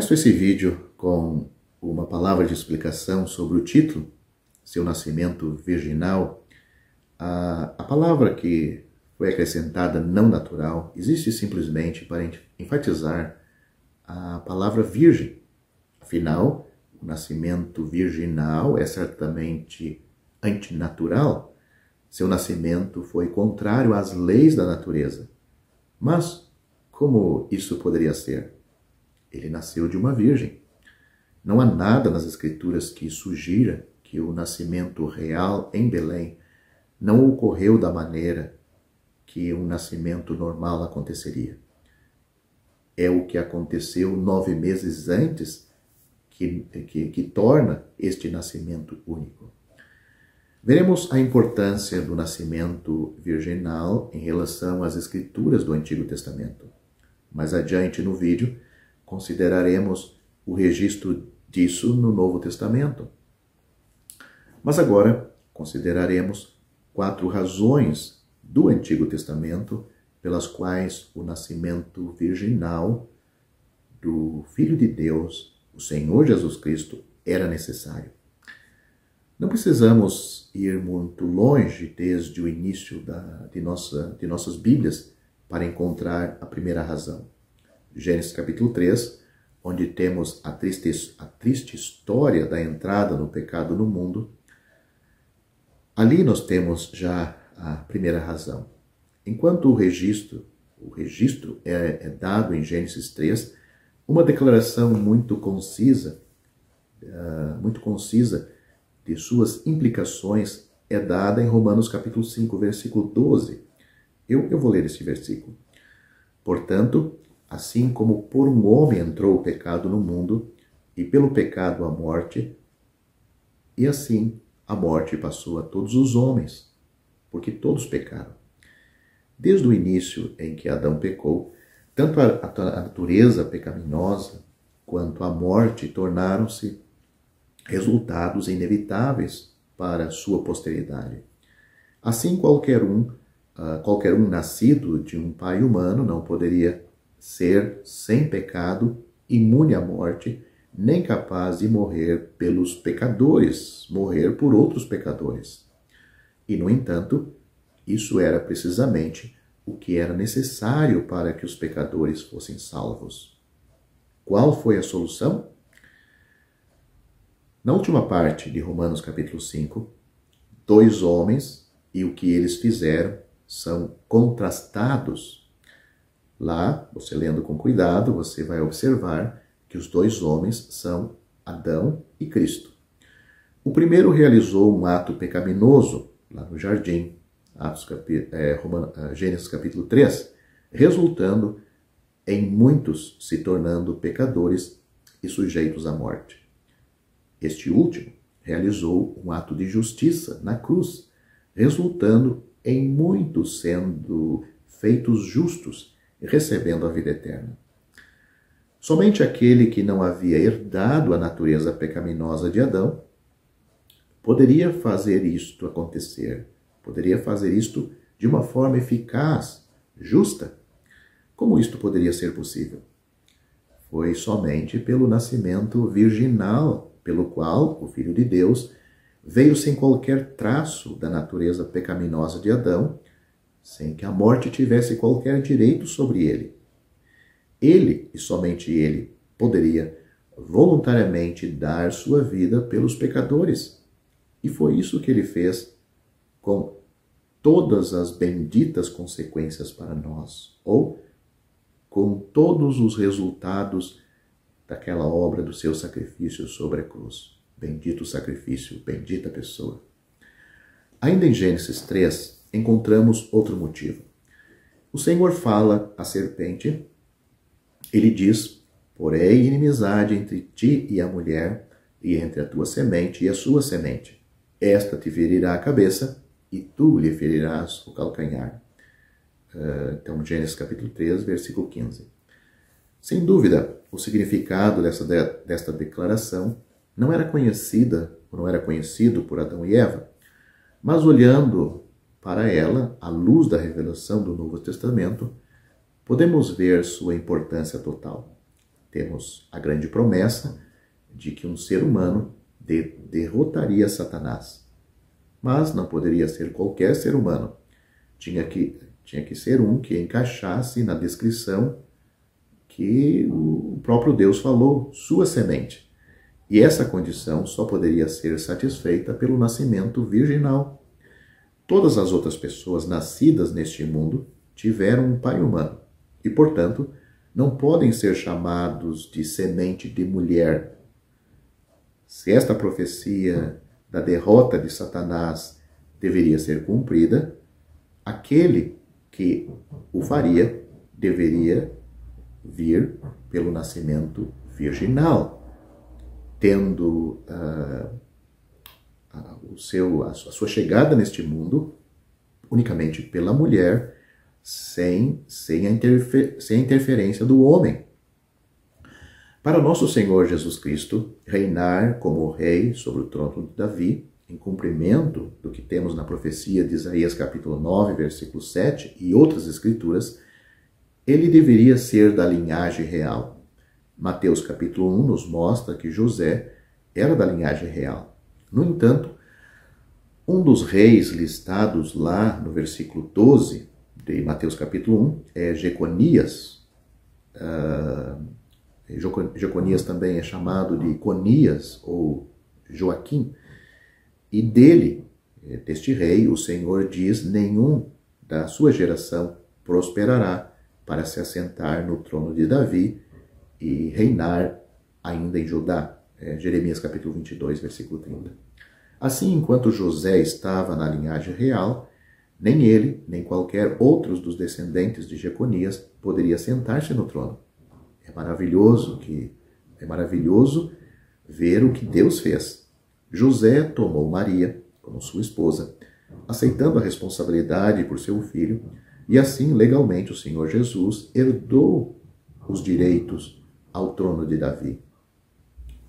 Começo esse vídeo com uma palavra de explicação sobre o título, Seu Nascimento Virginal. A palavra que foi acrescentada não natural existe simplesmente para enfatizar a palavra virgem. Afinal, o nascimento virginal é certamente antinatural. Seu nascimento foi contrário às leis da natureza. Mas como isso poderia ser? Ele nasceu de uma virgem. Não há nada nas Escrituras que sugira que o nascimento real em Belém não ocorreu da maneira que um nascimento normal aconteceria. É o que aconteceu 9 meses antes que torna este nascimento único. Veremos a importância do nascimento virginal em relação às Escrituras do Antigo Testamento. Mais adiante no vídeo, consideraremos o registro disso no Novo Testamento. Mas agora consideraremos 4 razões do Antigo Testamento pelas quais o nascimento virginal do Filho de Deus, o Senhor Jesus Cristo, era necessário. Não precisamos ir muito longe desde o início de nossas Bíblias para encontrar a primeira razão. Gênesis capítulo 3, onde temos a triste história da entrada do pecado no mundo. Ali nós temos já a primeira razão. Enquanto o registro é dado em Gênesis 3, uma declaração muito concisa de suas implicações é dada em Romanos capítulo 5, versículo 12. Eu vou ler esse versículo. Portanto, assim como por um homem entrou o pecado no mundo, e pelo pecado a morte, e assim a morte passou a todos os homens, porque todos pecaram. Desde o início em que Adão pecou, tanto a natureza pecaminosa quanto a morte tornaram-se resultados inevitáveis para sua posteridade. Assim, qualquer um nascido de um pai humano não poderia ser sem pecado, imune à morte, nem capaz de morrer pelos pecadores, morrer por outros pecadores. E, no entanto, isso era precisamente o que era necessário para que os pecadores fossem salvos. Qual foi a solução? Na última parte de Romanos capítulo 5, 2 homens e o que eles fizeram são contrastados. Lá, você lendo com cuidado, você vai observar que os 2 homens são Adão e Cristo. O primeiro realizou um ato pecaminoso lá no jardim, Gênesis capítulo 3, resultando em muitos se tornando pecadores e sujeitos à morte. Este último realizou um ato de justiça na cruz, resultando em muitos sendo feitos justos e recebendo a vida eterna. Somente aquele que não havia herdado a natureza pecaminosa de Adão poderia fazer isto acontecer, poderia fazer isto de uma forma eficaz, justa. Como isto poderia ser possível? Foi somente pelo nascimento virginal, pelo qual o Filho de Deus veio sem qualquer traço da natureza pecaminosa de Adão, sem que a morte tivesse qualquer direito sobre ele. Ele, e somente ele, poderia voluntariamente dar sua vida pelos pecadores. E foi isso que ele fez com todas as benditas consequências para nós, ou com todos os resultados daquela obra do seu sacrifício sobre a cruz. Bendito sacrifício, bendita pessoa. Ainda em Gênesis 3, encontramos outro motivo. O Senhor fala à serpente, ele diz: porém, inimizade entre ti e a mulher, e entre a tua semente e a sua semente. Esta te ferirá a cabeça, e tu lhe ferirás o calcanhar. Então, Gênesis capítulo 3, versículo 15. Sem dúvida, o significado desta declaração não era conhecido por Adão e Eva, mas olhando para ela, à luz da revelação do Novo Testamento, podemos ver sua importância total. temos a grande promessa de que um ser humano derrotaria Satanás. Mas não poderia ser qualquer ser humano. Tinha que ser um que encaixasse na descrição que o próprio Deus falou, sua semente. E essa condição só poderia ser satisfeita pelo nascimento virginal. Todas as outras pessoas nascidas neste mundo tiveram um pai humano e, portanto, não podem ser chamados de semente de mulher. Se esta profecia da derrota de Satanás deveria ser cumprida, aquele que o faria deveria vir pelo nascimento virginal, tendo a sua chegada neste mundo unicamente pela mulher, sem a interferência do homem. Para nosso Senhor Jesus Cristo reinar como rei sobre o trono de Davi, em cumprimento do que temos na profecia de Isaías capítulo 9, versículo 7 e outras escrituras, ele deveria ser da linhagem real. Mateus capítulo 1 nos mostra que José era da linhagem real. No entanto, um dos reis listados lá no versículo 12 de Mateus capítulo 1 é Jeconias. Jeconias também é chamado de Conias ou Joaquim. E deste rei, o Senhor diz: nenhum da sua geração prosperará para se assentar no trono de Davi e reinar ainda em Judá. Jeremias capítulo 22, versículo 30. Assim, enquanto José estava na linhagem real, nem ele, nem qualquer outro dos descendentes de Jeconias poderia sentar-se no trono. É maravilhoso ver o que Deus fez. José tomou Maria como sua esposa, aceitando a responsabilidade por seu filho, e assim, legalmente, o Senhor Jesus herdou os direitos ao trono de Davi.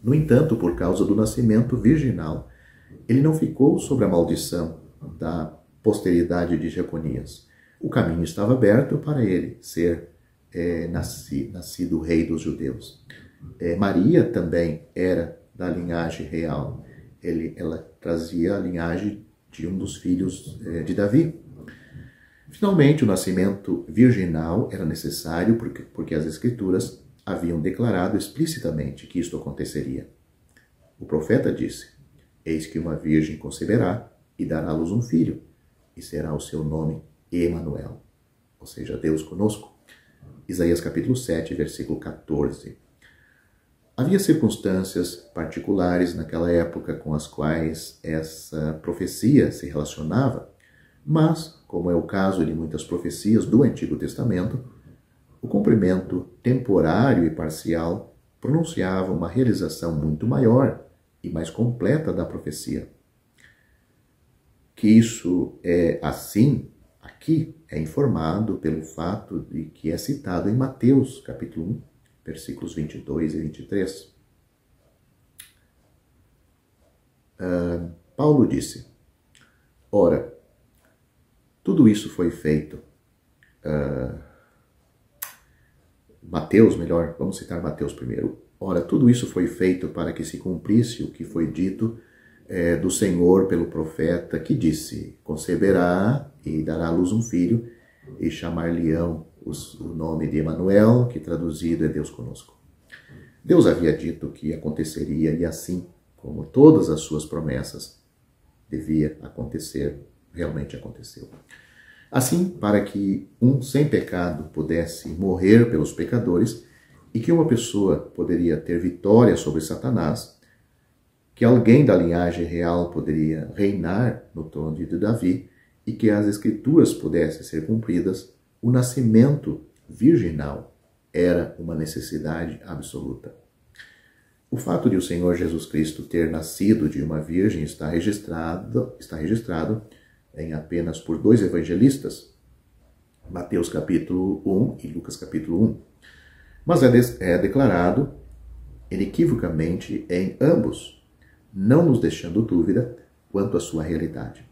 No entanto, por causa do nascimento virginal, ele não ficou sob a maldição da posteridade de Jeconias. O caminho estava aberto para ele ser nascido rei dos judeus. Maria também era da linhagem real. Ela trazia a linhagem de um dos filhos de Davi. Finalmente, o nascimento virginal era necessário porque as Escrituras haviam declarado explicitamente que isto aconteceria. O profeta disse: eis que uma virgem conceberá e dará à luz um filho, e será o seu nome Emanuel, ou seja, Deus conosco. Isaías capítulo 7, versículo 14. Havia circunstâncias particulares naquela época com as quais essa profecia se relacionava, mas, como é o caso de muitas profecias do Antigo Testamento, o cumprimento temporário e parcial pronunciava uma realização muito maior e mais completa da profecia. Que isso é assim, aqui, é informado pelo fato de que é citado em Mateus, capítulo 1, versículos 22 e 23. Paulo disse: ora, tudo isso foi feito. Vamos citar Mateus primeiro. Ora, tudo isso foi feito para que se cumprisse o que foi dito do Senhor pelo profeta, que disse: conceberá e dará à luz um filho, e chamar-lhe-ão o nome de Emanuel, que traduzido é Deus conosco. Deus havia dito que aconteceria, e assim, como todas as suas promessas, devia acontecer, realmente aconteceu. Assim, para que um sem pecado pudesse morrer pelos pecadores, e que uma pessoa poderia ter vitória sobre Satanás, que alguém da linhagem real poderia reinar no trono de Davi, e que as Escrituras pudessem ser cumpridas, o nascimento virginal era uma necessidade absoluta. O fato de o Senhor Jesus Cristo ter nascido de uma virgem está registrado em apenas por 2 evangelistas, Mateus capítulo 1 e Lucas capítulo 1. Mas é declarado inequivocamente em ambos, não nos deixando dúvida quanto à sua realidade.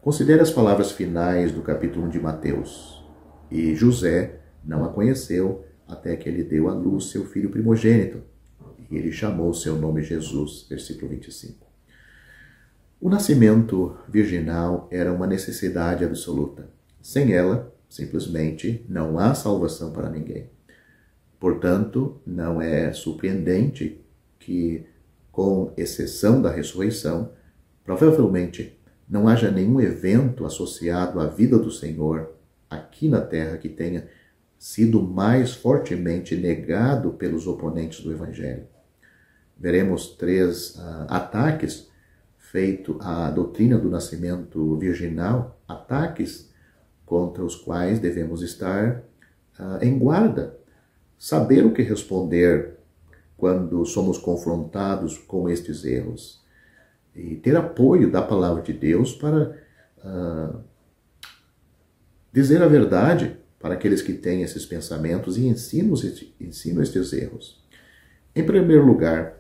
Considere as palavras finais do capítulo 1 de Mateus. E José não a conheceu até que ele deu à luz seu filho primogênito, e ele chamou seu nome Jesus, versículo 25. O nascimento virginal era uma necessidade absoluta. Sem ela, simplesmente, não há salvação para ninguém. Portanto, não é surpreendente que, com exceção da ressurreição, provavelmente não haja nenhum evento associado à vida do Senhor aqui na Terra que tenha sido mais fortemente negado pelos oponentes do Evangelho. Veremos 3 ataques feitos à doutrina do nascimento virginal, ataques contra os quais devemos estar em guarda, saber o que responder quando somos confrontados com estes erros e ter apoio da palavra de Deus para dizer a verdade para aqueles que têm esses pensamentos e ensinam estes erros. Em primeiro lugar,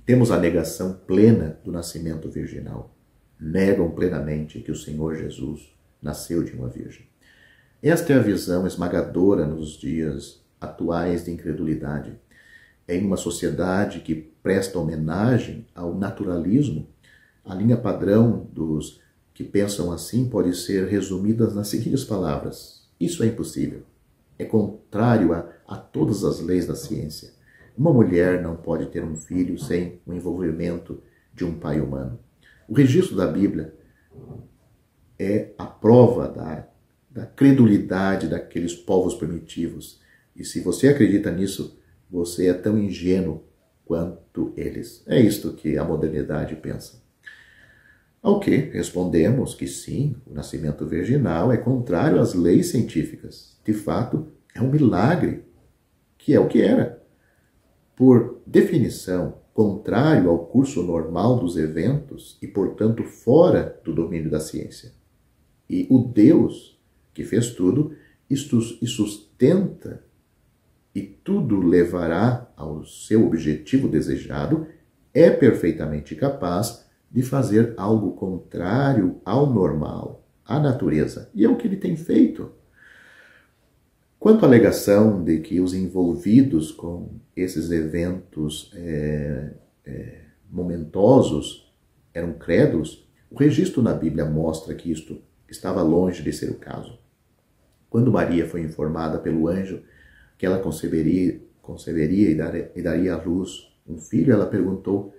temos a negação plena do nascimento virginal. Negam plenamente que o Senhor Jesus nasceu de uma virgem. Esta é a visão esmagadora nos dias atuais de incredulidade. Em uma sociedade que presta homenagem ao naturalismo, a linha padrão dos que pensam assim pode ser resumida nas seguintes palavras: isso é impossível. É contrário a todas as leis da ciência. Uma mulher não pode ter um filho sem o envolvimento de um pai humano. O registro da Bíblia é a prova da credulidade daqueles povos primitivos. E se você acredita nisso, você é tão ingênuo quanto eles. É isto que a modernidade pensa. Ao que respondemos que sim, o nascimento virginal é contrário às leis científicas. De fato, é um milagre, que é o que era. Por definição, contrário ao curso normal dos eventos e, portanto, fora do domínio da ciência. E o Deus que fez tudo, isto e sustenta e tudo levará ao seu objetivo desejado, é perfeitamente capaz de fazer algo contrário ao normal, à natureza. E é o que ele tem feito. Quanto à alegação de que os envolvidos com esses eventos momentosos eram crédulos, o registro na Bíblia mostra que isto estava longe de ser o caso. Quando Maria foi informada pelo anjo que ela conceberia e daria à luz um filho, ela perguntou: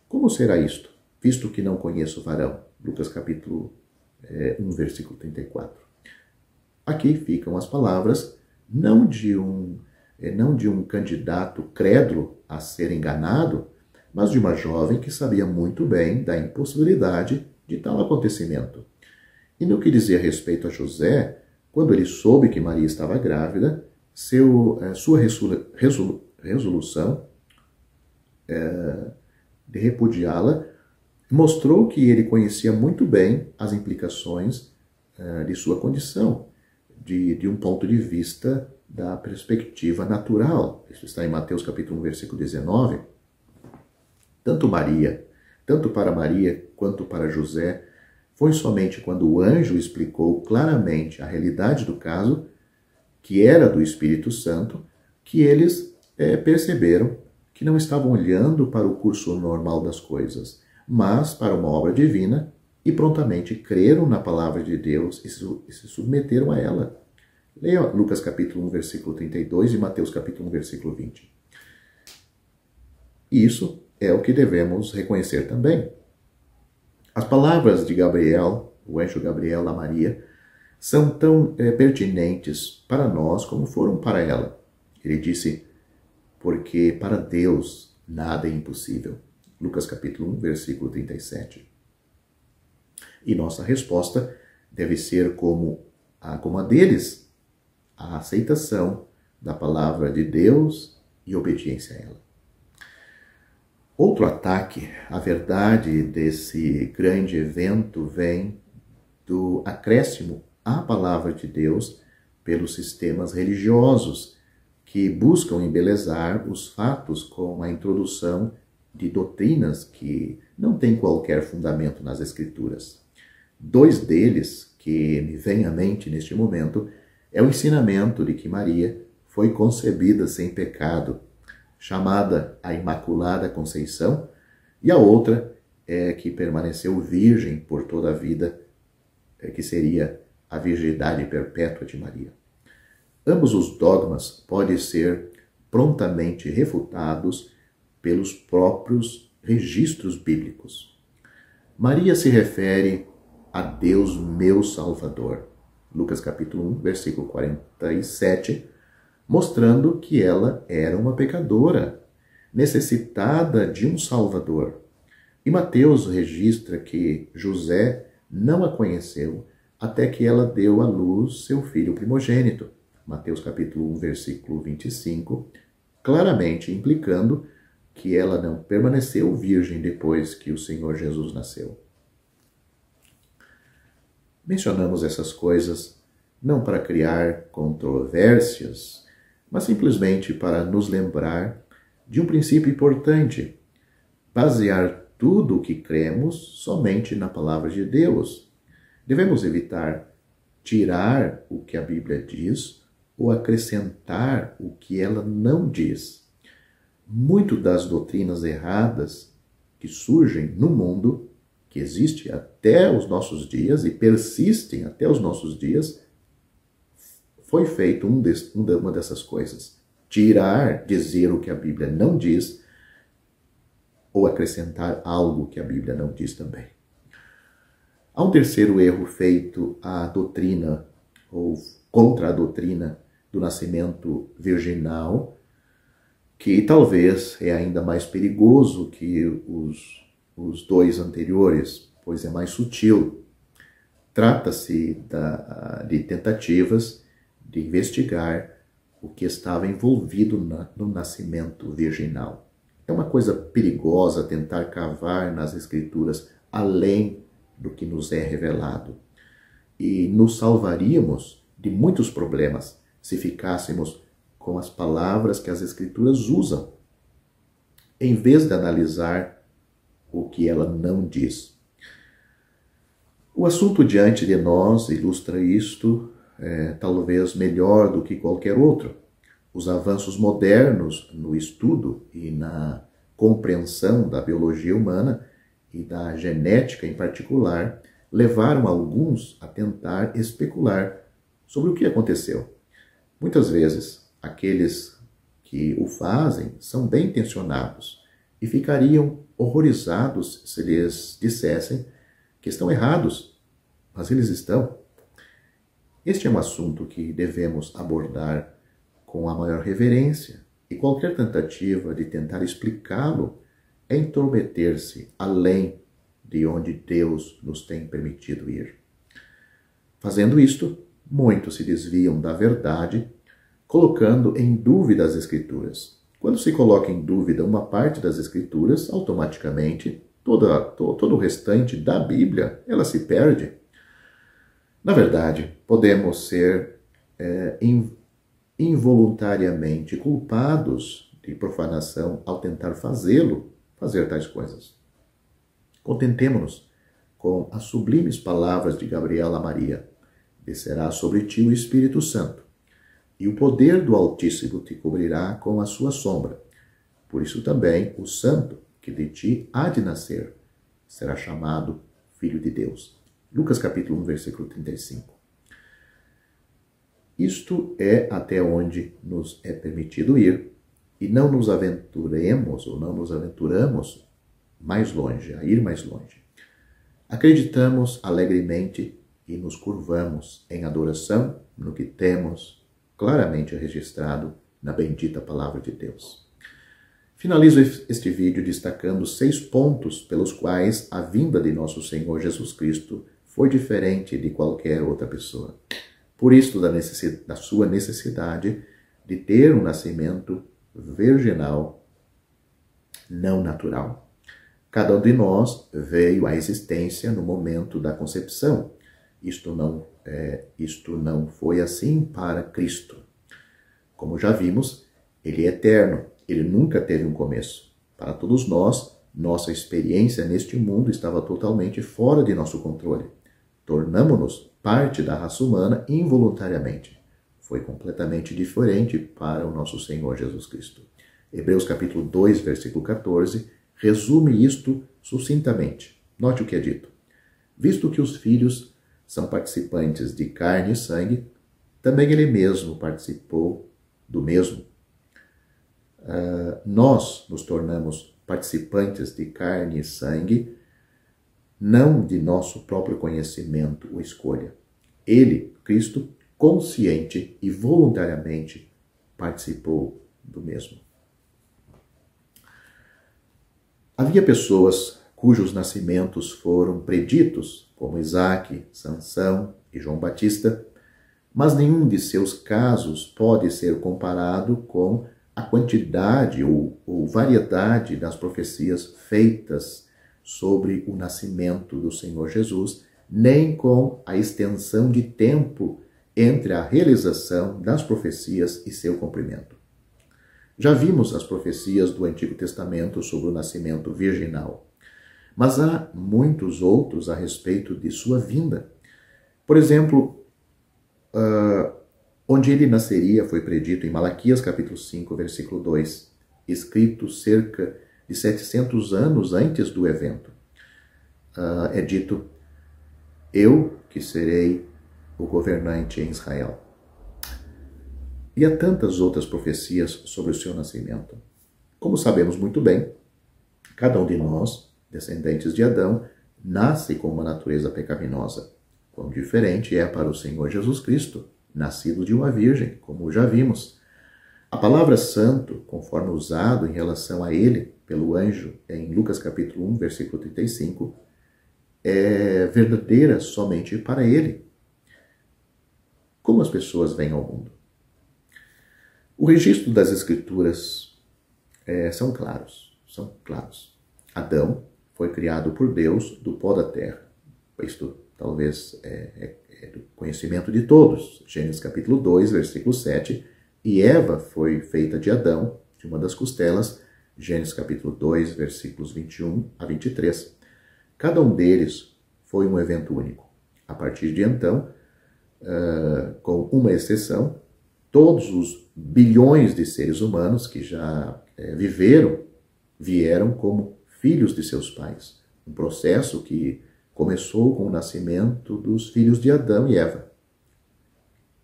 como será isto, visto que não conheço varão? Lucas capítulo 1, versículo 34. Aqui ficam as palavras não de um candidato crédulo a ser enganado, mas de uma jovem que sabia muito bem da impossibilidade de tal acontecimento. E no que dizia respeito a José, quando ele soube que Maria estava grávida, sua resolução de repudiá-la mostrou que ele conhecia muito bem as implicações de sua condição, de um ponto de vista da perspectiva natural. Isso está em Mateus capítulo 1, versículo 19. Tanto para Maria quanto para José, foi somente quando o anjo explicou claramente a realidade do caso, que era do Espírito Santo, que eles perceberam que não estavam olhando para o curso normal das coisas, mas para uma obra divina, e prontamente creram na palavra de Deus e se submeteram a ela. Leia Lucas capítulo 1, versículo 32 e Mateus capítulo 1, versículo 20. Isso é o que devemos reconhecer também. As palavras de Gabriel, o anjo Gabriel a Maria, são tão pertinentes para nós como foram para ela. Ele disse: porque para Deus nada é impossível. Lucas capítulo 1, versículo 37. E nossa resposta deve ser como a deles, a aceitação da palavra de Deus e obediência a ela. Outro ataque à verdade desse grande evento vem do acréscimo à palavra de Deus pelos sistemas religiosos que buscam embelezar os fatos com a introdução de doutrinas que não têm qualquer fundamento nas Escrituras. 2 deles que me vêm à mente neste momento é o ensinamento de que Maria foi concebida sem pecado, chamada a Imaculada Conceição, e a outra é que permaneceu virgem por toda a vida, que seria a virgindade perpétua de Maria. Ambos os dogmas podem ser prontamente refutados pelos próprios registros bíblicos. Maria se refere a Deus meu Salvador, Lucas capítulo 1, versículo 47, mostrando que ela era uma pecadora, necessitada de um Salvador. E Mateus registra que José não a conheceu até que ela deu à luz seu filho primogênito. Mateus capítulo 1, versículo 25, claramente implicando que ela não permaneceu virgem depois que o Senhor Jesus nasceu. Mencionamos essas coisas não para criar controvérsias, mas simplesmente para nos lembrar de um princípio importante: basear tudo o que cremos somente na palavra de Deus. Devemos evitar tirar o que a Bíblia diz ou acrescentar o que ela não diz. Muito das doutrinas erradas que surgem no mundo, que existe até os nossos dias e persistem até os nossos dias, foi feito uma dessas coisas. Tirar, dizer o que a Bíblia não diz, ou acrescentar algo que a Bíblia não diz também. Há um terceiro erro feito à doutrina, ou contra a doutrina do nascimento virginal, que talvez é ainda mais perigoso que os dois anteriores, pois é mais sutil. Trata-se de tentativas de investigar o que estava envolvido no nascimento virginal. É uma coisa perigosa tentar cavar nas Escrituras além do que nos é revelado. E nos salvaríamos de muitos problemas se ficássemos com as palavras que as Escrituras usam, em vez de analisar o que ela não diz. O assunto diante de nós ilustra isto, talvez melhor do que qualquer outro. Os avanços modernos no estudo e na compreensão da biologia humana e da genética em particular levaram alguns a tentar especular sobre o que aconteceu. Muitas vezes, aqueles que o fazem são bem intencionados e ficariam horrorizados se lhes dissessem que estão errados, mas eles estão. Este é um assunto que devemos abordar com a maior reverência, e qualquer tentativa de tentar explicá-lo é intrometer-se além de onde Deus nos tem permitido ir. Fazendo isto, muitos se desviam da verdade, colocando em dúvida as Escrituras. Quando se coloca em dúvida uma parte das Escrituras, automaticamente todo o restante da Bíblia ela se perde. Na verdade, podemos ser involuntariamente culpados de profanação ao tentar fazer tais coisas. Contentemo-nos com as sublimes palavras de Gabriel a Maria: descerá sobre ti o Espírito Santo, e o poder do Altíssimo te cobrirá com a sua sombra. Por isso também o santo que de ti há de nascer será chamado Filho de Deus. Lucas capítulo 1, versículo 35. Isto é até onde nos é permitido ir, e não nos aventuramos mais longe, a ir mais longe. Acreditamos alegremente e nos curvamos em adoração no que temos claramente registrado na bendita palavra de Deus. Finalizo este vídeo destacando 6 pontos pelos quais a vinda de nosso Senhor Jesus Cristo foi diferente de qualquer outra pessoa. Por isto, da sua necessidade de ter um nascimento virginal não natural. Cada um de nós veio à existência no momento da concepção. Isto não foi assim para Cristo. Como já vimos, ele é eterno, ele nunca teve um começo. Para todos nós, nossa experiência neste mundo estava totalmente fora de nosso controle. Tornamo-nos parte da raça humana involuntariamente. foi completamente diferente para o nosso Senhor Jesus Cristo. Hebreus capítulo 2, versículo 14, resume isto sucintamente. Note o que é dito. Visto que os filhos são participantes de carne e sangue, também ele mesmo participou do mesmo. Nós nos tornamos participantes de carne e sangue, não de nosso próprio conhecimento ou escolha. Ele, Cristo, consciente e voluntariamente participou do mesmo. Havia pessoas cujos nascimentos foram preditos, como Isaque, Sansão e João Batista, mas nenhum de seus casos pode ser comparado com a quantidade ou variedade das profecias feitas sobre o nascimento do Senhor Jesus, nem com a extensão de tempo entre a realização das profecias e seu cumprimento. Já vimos as profecias do Antigo Testamento sobre o nascimento virginal, mas há muitos outros a respeito de sua vinda. Por exemplo, onde ele nasceria foi predito em Malaquias capítulo 5, versículo 2, escrito cerca de 700 anos antes do evento. É dito, eu que serei o governante em Israel. E há tantas outras profecias sobre o seu nascimento. Como sabemos muito bem, cada um de nós, descendentes de Adão, nasce com uma natureza pecaminosa. Quão diferente é para o Senhor Jesus Cristo, nascido de uma virgem, como já vimos. A palavra santo, conforme usado em relação a ele pelo anjo em Lucas capítulo 1, versículo 35, é verdadeira somente para ele. Como as pessoas vêm ao mundo? O registro das Escrituras são claros. Adão foi criado por Deus do pó da terra. Isto talvez é do conhecimento de todos. Gênesis capítulo 2, versículo 7. E Eva foi feita de Adão, de uma das costelas. Gênesis capítulo 2, versículos 21 a 23. Cada um deles foi um evento único. A partir de então, com uma exceção, todos os bilhões de seres humanos que já vieram como filhos de seus pais. Um processo que começou com o nascimento dos filhos de Adão e Eva.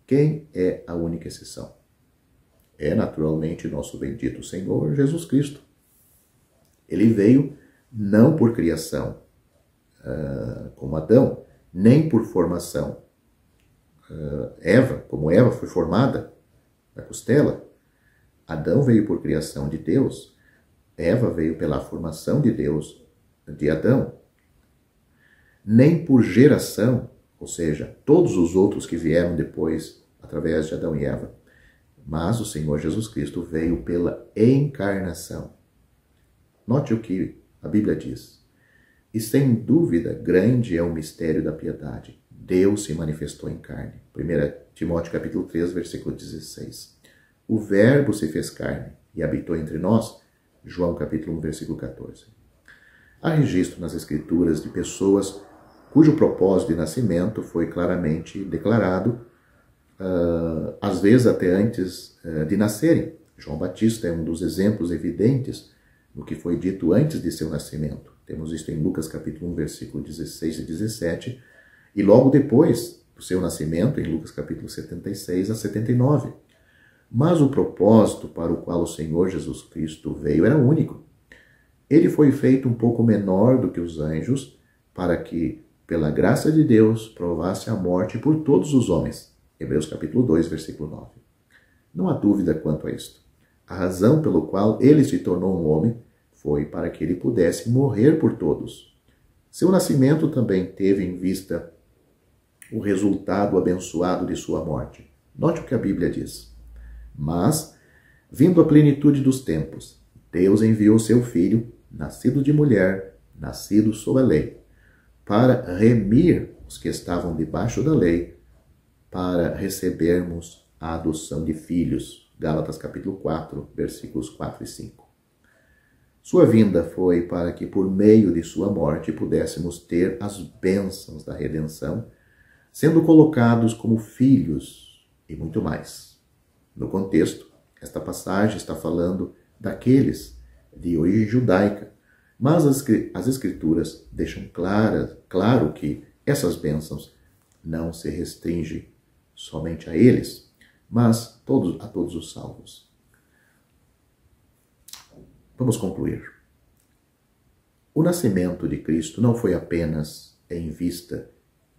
Quem é a única exceção? É naturalmente nosso bendito Senhor Jesus Cristo. Ele veio não por criação, como Adão, nem por formação. Como Eva foi formada da costela, Adão veio por criação de Deus, Eva veio pela formação de Deus, de Adão. Nem por geração, ou seja, todos os outros que vieram depois, através de Adão e Eva, mas o Senhor Jesus Cristo veio pela encarnação. Note o que a Bíblia diz. E sem dúvida, grande é o mistério da piedade. Deus se manifestou em carne. 1 Timóteo capítulo 3, versículo 16. O Verbo se fez carne e habitou entre nós. João capítulo 1, versículo 14. Há registro nas Escrituras de pessoas cujo propósito de nascimento foi claramente declarado, às vezes até antes de nascerem. João Batista é um dos exemplos evidentes do que foi dito antes de seu nascimento. Temos isso em Lucas capítulo 1, versículo 16 e 17, e logo depois do seu nascimento, em Lucas capítulo 76 a 79. Mas o propósito para o qual o Senhor Jesus Cristo veio era único. Ele foi feito um pouco menor do que os anjos, para que, pela graça de Deus, provasse a morte por todos os homens. Hebreus capítulo 2, versículo 9. Não há dúvida quanto a isto. A razão pelo qual ele se tornou um homem foi para que ele pudesse morrer por todos. Seu nascimento também teve em vista o resultado abençoado de sua morte. Note o que a Bíblia diz. Mas, vindo a plenitude dos tempos, Deus enviou seu Filho, nascido de mulher, nascido sob a lei, para remir os que estavam debaixo da lei, para recebermos a adoção de filhos. Gálatas capítulo 4, versículos 4 e 5. Sua vinda foi para que, por meio de sua morte, pudéssemos ter as bênçãos da redenção, sendo colocados como filhos e muito mais. No contexto, esta passagem está falando daqueles de origem judaica, mas as Escrituras deixam claro que essas bênçãos não se restringem somente a eles, mas a todos os salvos. Vamos concluir. O nascimento de Cristo não foi apenas em vista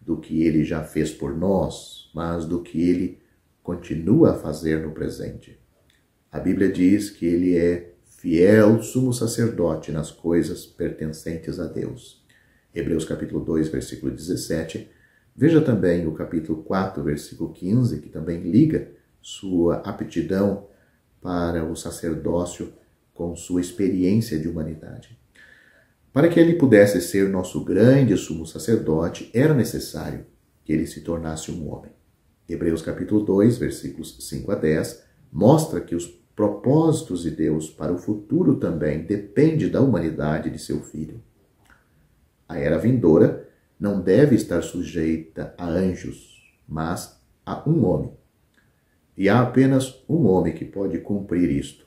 do que ele já fez por nós, mas do que ele continua a fazer no presente. A Bíblia diz que ele é fiel sumo sacerdote nas coisas pertencentes a Deus. Hebreus capítulo 2, versículo 17. Veja também o capítulo 4, versículo 15, que também liga sua aptidão para o sacerdócio com sua experiência de humanidade. Para que ele pudesse ser nosso grande sumo sacerdote, era necessário que ele se tornasse um homem. Hebreus capítulo 2, versículos 5 a 10, mostra que os propósitos de Deus para o futuro também dependem da humanidade de seu Filho. A era vindoura não deve estar sujeita a anjos, mas a um homem. E há apenas um homem que pode cumprir isto,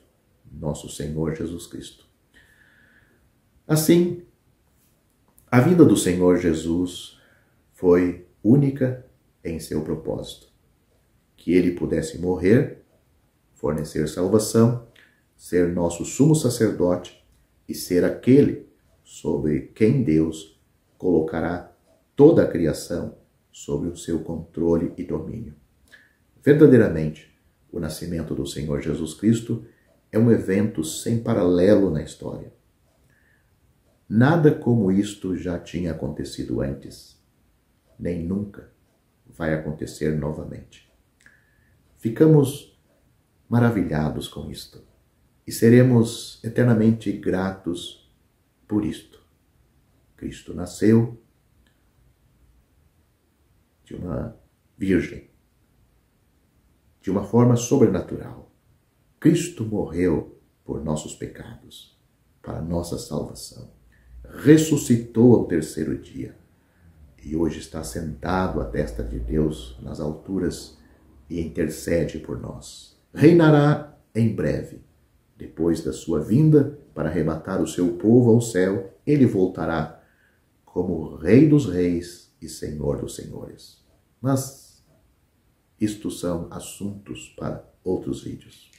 nosso Senhor Jesus Cristo. Assim, a vinda do Senhor Jesus foi única em seu propósito. Que ele pudesse morrer, fornecer salvação, ser nosso sumo sacerdote e ser aquele sobre quem Deus colocará toda a criação sob o seu controle e domínio. Verdadeiramente, o nascimento do Senhor Jesus Cristo é um evento sem paralelo na história. Nada como isto já tinha acontecido antes, nem nunca vai acontecer novamente. Ficamos maravilhados com isto e seremos eternamente gratos por isto. Cristo nasceu de uma virgem, de uma forma sobrenatural. Cristo morreu por nossos pecados, para nossa salvação. Ressuscitou ao terceiro dia e hoje está sentado à destra de Deus nas alturas e intercede por nós. Reinará em breve. Depois da sua vinda para arrebatar o seu povo ao céu, ele voltará como Rei dos Reis e Senhor dos Senhores. Mas isto são assuntos para outros vídeos.